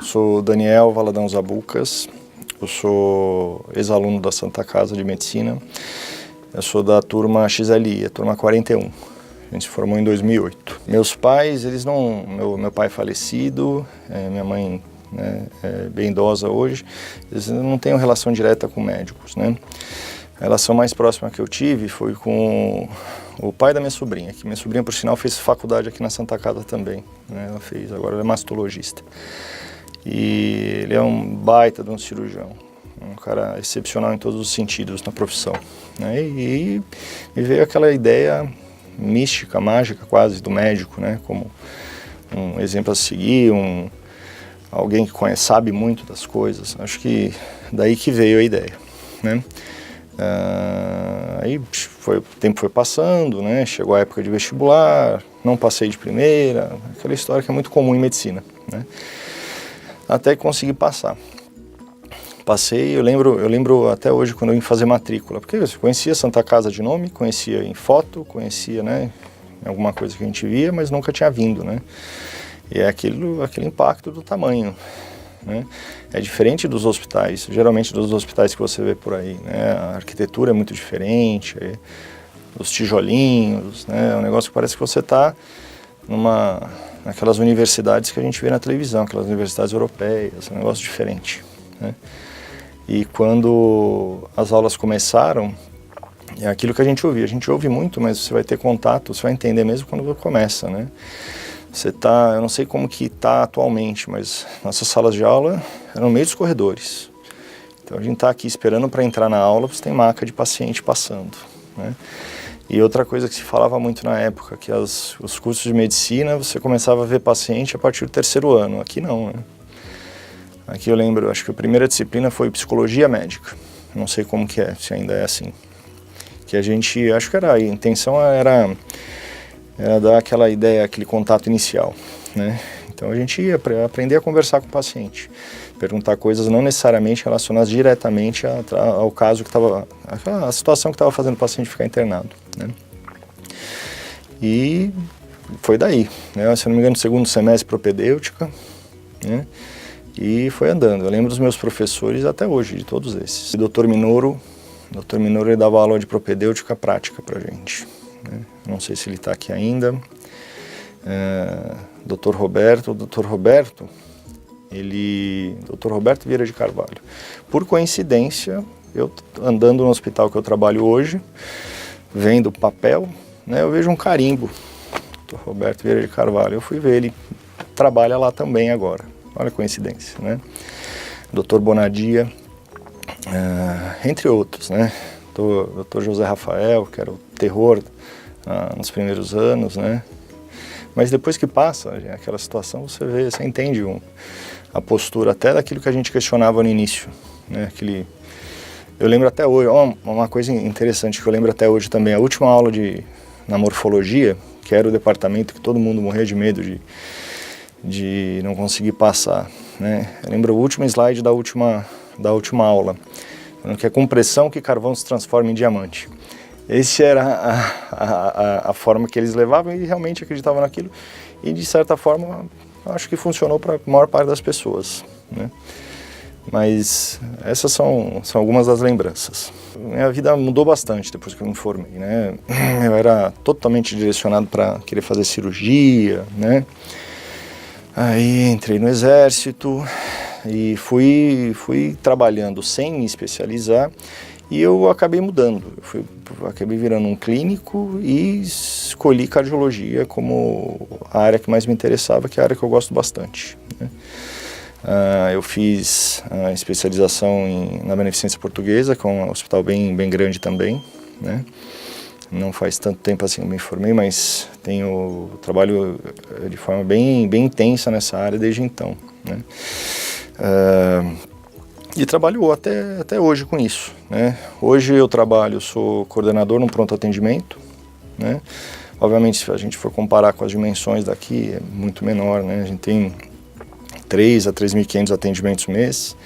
sou Daniel Valadão Zabucas, eu sou ex-aluno da Santa Casa de Medicina, eu sou da turma XLI, a turma 41, a gente se formou em 2008. Meus pais, eles não, meu pai é falecido, minha mãe, né, é bem idosa hoje, eles não têm relação direta com médicos, né? A relação mais próxima que eu tive foi com o pai da minha sobrinha, que minha sobrinha, por sinal, fez faculdade aqui na Santa Casa também, né? Ela fez, agora ela é mastologista. E ele é um baita de um cirurgião, um cara excepcional em todos os sentidos na profissão, né? E me veio aquela ideia mística, mágica quase, do médico, né? Como um exemplo a seguir, alguém que sabe muito das coisas. Acho que daí que veio a ideia, né? Aí o tempo foi passando, né? Chegou a época de vestibular, não passei de primeira, aquela história que é muito comum em medicina, né? Até que consegui passar. Passei, eu lembro até hoje quando eu vim fazer matrícula, porque eu conhecia Santa Casa de nome, conhecia em foto, conhecia, né, alguma coisa que a gente via, mas nunca tinha vindo, né? E é aquele impacto do tamanho, né? É diferente dos hospitais, geralmente dos hospitais que você vê por aí, né? A arquitetura é muito diferente, os tijolinhos, né? É um negócio que parece que você está naquelas universidades que a gente vê na televisão, aquelas universidades europeias, é um negócio diferente, né? E quando as aulas começaram, é aquilo que a gente ouve muito, mas você vai ter contato, você vai entender mesmo quando começa, né? Eu não sei como que está atualmente, mas nossas salas de aula eram no meio dos corredores. Então a gente está aqui esperando para entrar na aula, você tem maca de paciente passando, né? E outra coisa que se falava muito na época, que os cursos de medicina, você começava a ver paciente a partir do 3º ano. Aqui não, né? Aqui eu lembro, acho que a primeira disciplina foi psicologia médica. Não sei como que é, se ainda é assim. Que a gente, acho que a intenção era dar aquela ideia, aquele contato inicial, né? Então a gente ia aprender a conversar com o paciente, perguntar coisas não necessariamente relacionadas diretamente ao caso que estava, a situação que estava fazendo o paciente ficar internado, né? E foi daí, né? Se não me engano, segundo semestre propedêutica, né? E foi andando. Eu lembro dos meus professores até hoje, de todos esses. O Dr. Minoro ele dava aula de propedêutica prática pra gente, né? Não sei se ele está aqui ainda. Dr. Roberto Vieira de Carvalho. Por coincidência, eu andando no hospital que eu trabalho hoje, vendo o papel, né, eu vejo um carimbo, Dr. Roberto Vieira de Carvalho. Eu fui ver, ele trabalha lá também agora. Olha a coincidência, né? Dr. Bonadia, entre outros, né? Dr. José Rafael, que era o terror nos primeiros anos, né? Mas depois que passa aquela situação, você entende a postura até daquilo que a gente questionava no início, né? Eu lembro até hoje, uma coisa interessante que eu lembro até hoje também, a última aula na morfologia, que era o departamento que todo mundo morria de medo de não conseguir passar, né? Eu lembro o último slide da última aula, que é com pressão que carvão se transforma em diamante. Essa era a forma que eles levavam e realmente acreditavam naquilo. E de certa forma, acho que funcionou para a maior parte das pessoas, né? Mas essas são algumas das lembranças. Minha vida mudou bastante depois que eu me formei, né? Eu era totalmente direcionado para querer fazer cirurgia, né? Aí entrei no exército e fui trabalhando sem me especializar e eu acabei mudando. Acabei virando um clínico e escolhi cardiologia como a área que mais me interessava, que é a área que eu gosto bastante, né? Eu fiz a especialização na Beneficência Portuguesa, que é um hospital bem grande também, né? Não faz tanto tempo assim que eu me formei, mas trabalho de forma bem intensa nessa área desde então, né? E trabalho até hoje com isso, né? Hoje eu sou coordenador num pronto atendimento, né? Obviamente, se a gente for comparar com as dimensões daqui, é muito menor, né? A gente tem 3 a 3.500 atendimentos mês.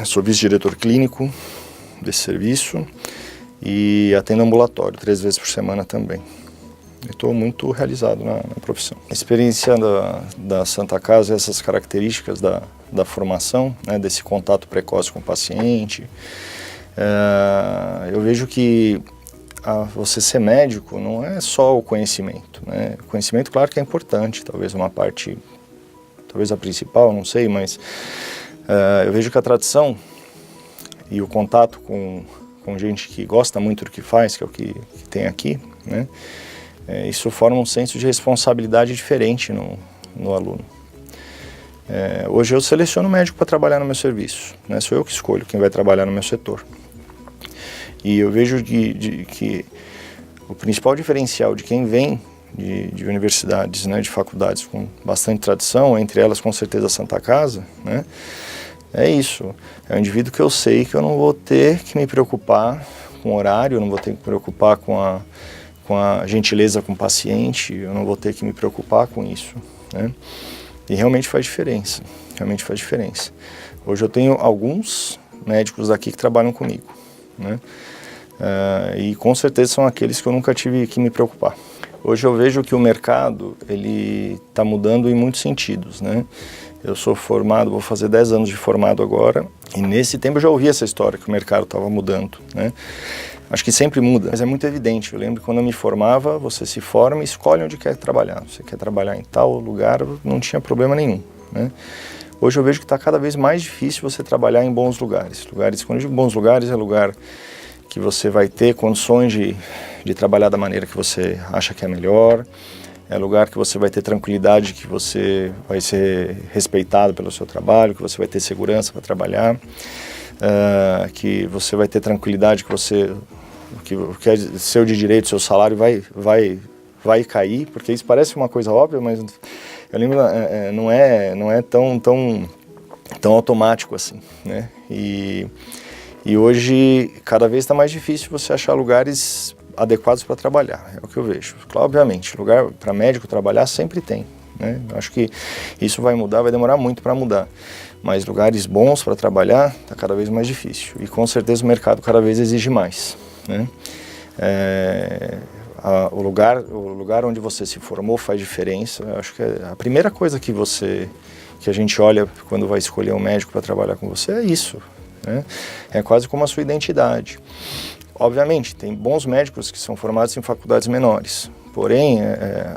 Sou vice-diretor clínico desse serviço e atendo ambulatório 3 vezes por semana também, Estou muito realizado na profissão. A experiência da Santa Casa, essas características da formação, né, desse contato precoce com o paciente, eu vejo que você ser médico não é só o conhecimento, né? O conhecimento, claro que é importante, talvez uma parte, talvez a principal, não sei, mas eu vejo que a tradição e o contato com gente que gosta muito do que faz, que é o que tem aqui, né? Isso forma um senso de responsabilidade diferente no aluno. Hoje eu seleciono médico para trabalhar no meu serviço, né? Sou eu que escolho quem vai trabalhar no meu setor. E eu vejo que o principal diferencial de quem vem de universidades, né, de faculdades com bastante tradição, entre elas com certeza a Santa Casa, né, é isso. É um indivíduo que eu sei que eu não vou ter que me preocupar com o horário, eu não vou ter que me preocupar com a gentileza com o paciente, eu não vou ter que me preocupar com isso, né? E realmente faz diferença, realmente faz diferença. Hoje eu tenho alguns médicos aqui que trabalham comigo, né? E com certeza são aqueles que eu nunca tive que me preocupar. Hoje eu vejo que o mercado ele está mudando em muitos sentidos, né? Eu sou formado, vou fazer 10 anos de formado agora, e nesse tempo eu já ouvi essa história que o mercado estava mudando, né? Acho que sempre muda, mas é muito evidente. Eu lembro que quando eu me formava, você se forma e escolhe onde quer trabalhar. Você quer trabalhar em tal lugar, não tinha problema nenhum, né? Hoje eu vejo que está cada vez mais difícil você trabalhar em bons lugares. Quando eu digo bons lugares, é lugar que você vai ter condições de trabalhar da maneira que você acha que é melhor, é lugar que você vai ter tranquilidade, que você vai ser respeitado pelo seu trabalho, que você vai ter segurança para trabalhar, que você vai ter tranquilidade, que é seu de direito, seu salário vai cair, porque isso parece uma coisa óbvia, mas eu lembro, não é tão automático assim, né? E hoje, cada vez está mais difícil você achar lugares adequados para trabalhar, é o que eu vejo. Claro, obviamente, lugar para médico trabalhar sempre tem, né? Eu acho que isso vai mudar, vai demorar muito para mudar. Mas lugares bons para trabalhar está cada vez mais difícil. E com certeza o mercado cada vez exige mais, né? O lugar onde você se formou faz diferença. Eu acho que a primeira coisa que a gente olha quando vai escolher um médico para trabalhar com você é isso, né? É quase como a sua identidade. Obviamente, tem bons médicos que são formados em faculdades menores, porém,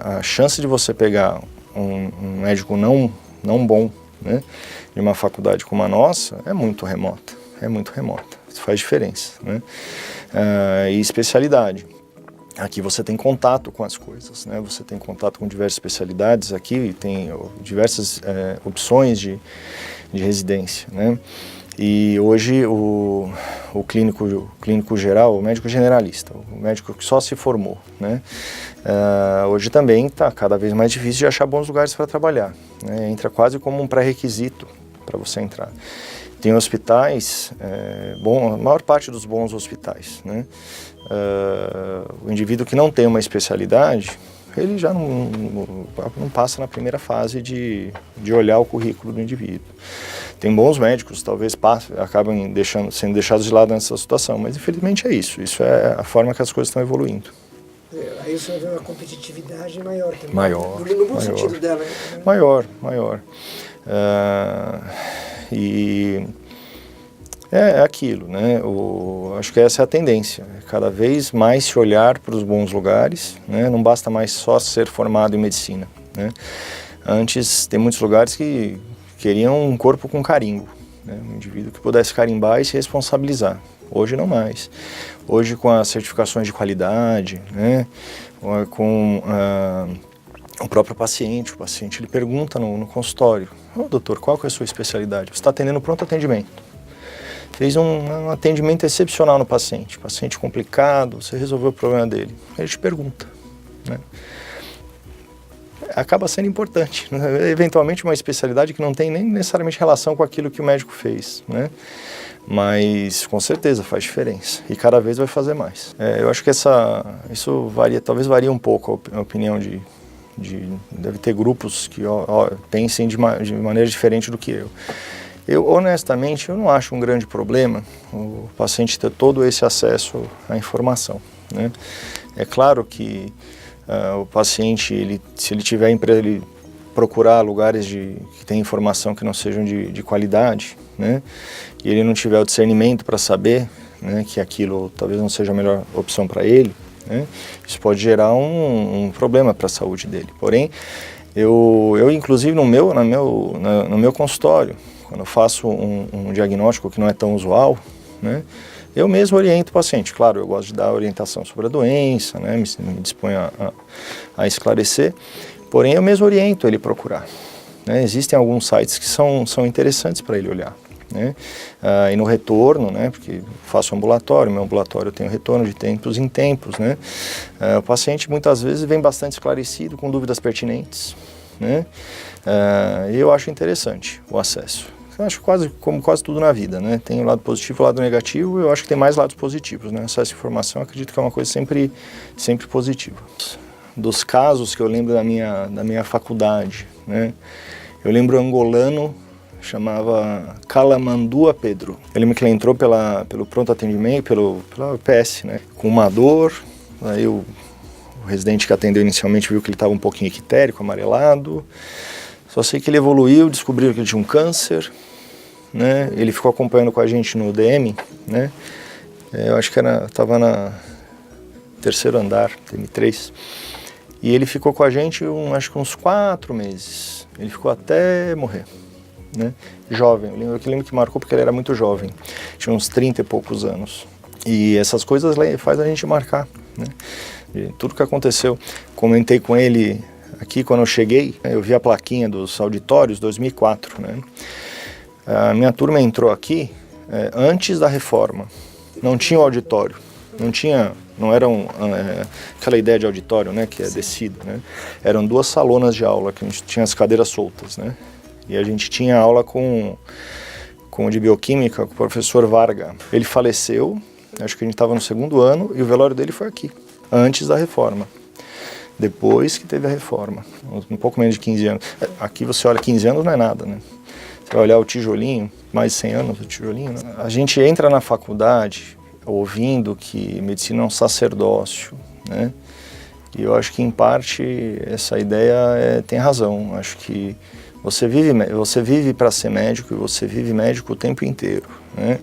a chance de você pegar um médico não bom, né, de uma faculdade como a nossa, é muito remota, isso faz diferença, né? E especialidade. Aqui você tem contato com as coisas, né? Você tem contato com diversas especialidades, aqui tem diversas opções de residência, né? E hoje o clínico geral, o médico generalista, o médico que só se formou, né? Hoje também está cada vez mais difícil de achar bons lugares para trabalhar, né? Entra quase como um pré-requisito para você entrar. Tem hospitais, a maior parte dos bons hospitais, né? O indivíduo que não tem uma especialidade, ele já não passa na primeira fase de olhar o currículo do indivíduo. Tem bons médicos, talvez acabem sendo deixados de lado nessa situação, mas infelizmente é isso. Isso é a forma que as coisas estão evoluindo. Aí você vê uma competitividade maior também. Maior. No bom sentido dela. Né? Maior. E é aquilo, né? Acho que essa é a tendência. Cada vez mais se olhar para os bons lugares, né? Não basta mais só ser formado em medicina, né? Antes, tem muitos lugares que queriam um corpo com carimbo, né? Um indivíduo que pudesse carimbar e se responsabilizar. Hoje não mais. Hoje com as certificações de qualidade, né? Com o próprio paciente, ele pergunta no consultório: doutor, qual que é a sua especialidade? Você está atendendo pronto atendimento. Fez um atendimento excepcional no paciente complicado, você resolveu o problema dele. Ele te pergunta, né? Acaba sendo importante, né? Eventualmente uma especialidade que não tem nem necessariamente relação com aquilo que o médico fez, né? Mas com certeza faz diferença e cada vez vai fazer mais. Eu acho que isso talvez varie um pouco a opinião deve ter grupos que pensem de maneira diferente do que eu. Eu, honestamente, eu não acho um grande problema o paciente ter todo esse acesso à informação, né? É claro que o paciente, se ele tiver empresa, ele procurar lugares que tem informação que não sejam de qualidade, né? E ele não tiver o discernimento para saber, né, que aquilo talvez não seja a melhor opção para ele, né? Isso pode gerar um problema para a saúde dele. Porém, eu inclusive no meu consultório, quando eu faço um diagnóstico que não é tão usual, né, eu mesmo oriento o paciente. Claro, eu gosto de dar orientação sobre a doença, né, me disponho a esclarecer, porém eu mesmo oriento ele procurar, né? Existem alguns sites que são interessantes para ele olhar, né? E no retorno, né, porque faço ambulatório, meu ambulatório eu tenho retorno de tempos em tempos, né? O paciente muitas vezes vem bastante esclarecido, com dúvidas pertinentes, né? E eu acho interessante o acesso. Eu acho como quase tudo na vida, né? Tem o lado positivo e o lado negativo, eu acho que tem mais lados positivos, né? Acesso à informação, eu acredito que é uma coisa sempre positiva. Dos casos que eu lembro da minha faculdade, né? Eu lembro um angolano, chamava Calamandua Pedro. Eu lembro que ele entrou pelo pronto atendimento, pela UPS, né? Com uma dor, aí o residente que atendeu inicialmente viu que ele estava um pouquinho equitérico, amarelado. Só sei que ele evoluiu, descobriram que ele tinha um câncer, né? Ele ficou acompanhando com a gente no DM, né? Eu acho que estava na terceiro andar, DM3. E ele ficou com a gente, acho que uns 4 meses. Ele ficou até morrer, né? Jovem, eu lembro que marcou porque ele era muito jovem. Tinha uns 30 e poucos anos. E essas coisas faz a gente marcar, né? E tudo que aconteceu. Comentei com ele aqui quando eu cheguei, eu vi a plaquinha dos auditórios 2004, né? A minha turma entrou aqui antes da reforma. Não tinha o auditório, não era aquela ideia de auditório, né, que é descido, né? Eram 2 salonas de aula, que a gente tinha as cadeiras soltas, né? E a gente tinha aula com o de bioquímica, com o professor Varga. Ele faleceu, acho que a gente estava no 2º ano, e o velório dele foi aqui, antes da reforma. Depois que teve a reforma, um pouco menos de 15 anos. Aqui você olha, 15 anos não é nada, né? Você vai olhar o tijolinho, mais de 100 anos o tijolinho, né? A gente entra na faculdade ouvindo que medicina é um sacerdócio, né? E eu acho que, em parte, essa ideia tem razão. Acho que você vive para ser médico e você vive médico o tempo inteiro, né?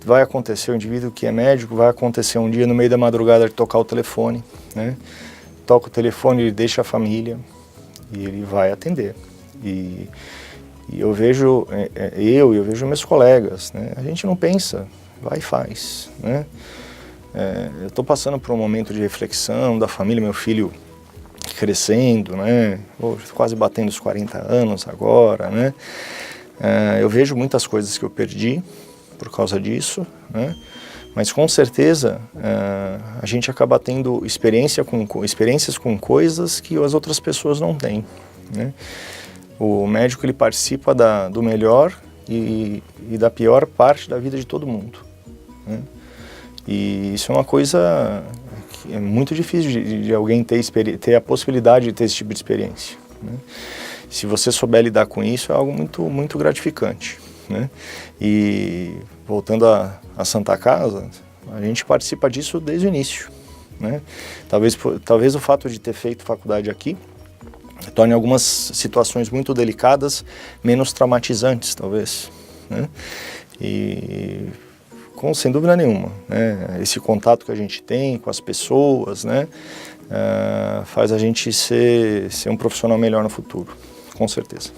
Vai acontecer, o indivíduo que é médico, vai acontecer um dia no meio da madrugada de tocar o telefone, né? Toca o telefone, ele deixa a família e ele vai atender. E eu vejo, eu vejo meus colegas, né? A gente não pensa, vai e faz, né? Eu estou passando por um momento de reflexão da família, meu filho crescendo, né? Quase batendo os 40 anos agora, né? Eu vejo muitas coisas que eu perdi por causa disso, né? Mas com certeza a gente acaba tendo experiências com coisas que as outras pessoas não têm, né? O médico, ele participa do melhor e da pior parte da vida de todo mundo, né? E isso é uma coisa que é muito difícil de alguém ter a possibilidade de ter esse tipo de experiência, né? Se você souber lidar com isso, é algo muito, muito gratificante, né? E voltando à Santa Casa, a gente participa disso desde o início, né? Talvez o fato de ter feito faculdade aqui torne algumas situações muito delicadas menos traumatizantes, talvez, né? E sem dúvida nenhuma, né? Esse contato que a gente tem com as pessoas, né, faz a gente ser um profissional melhor no futuro, com certeza.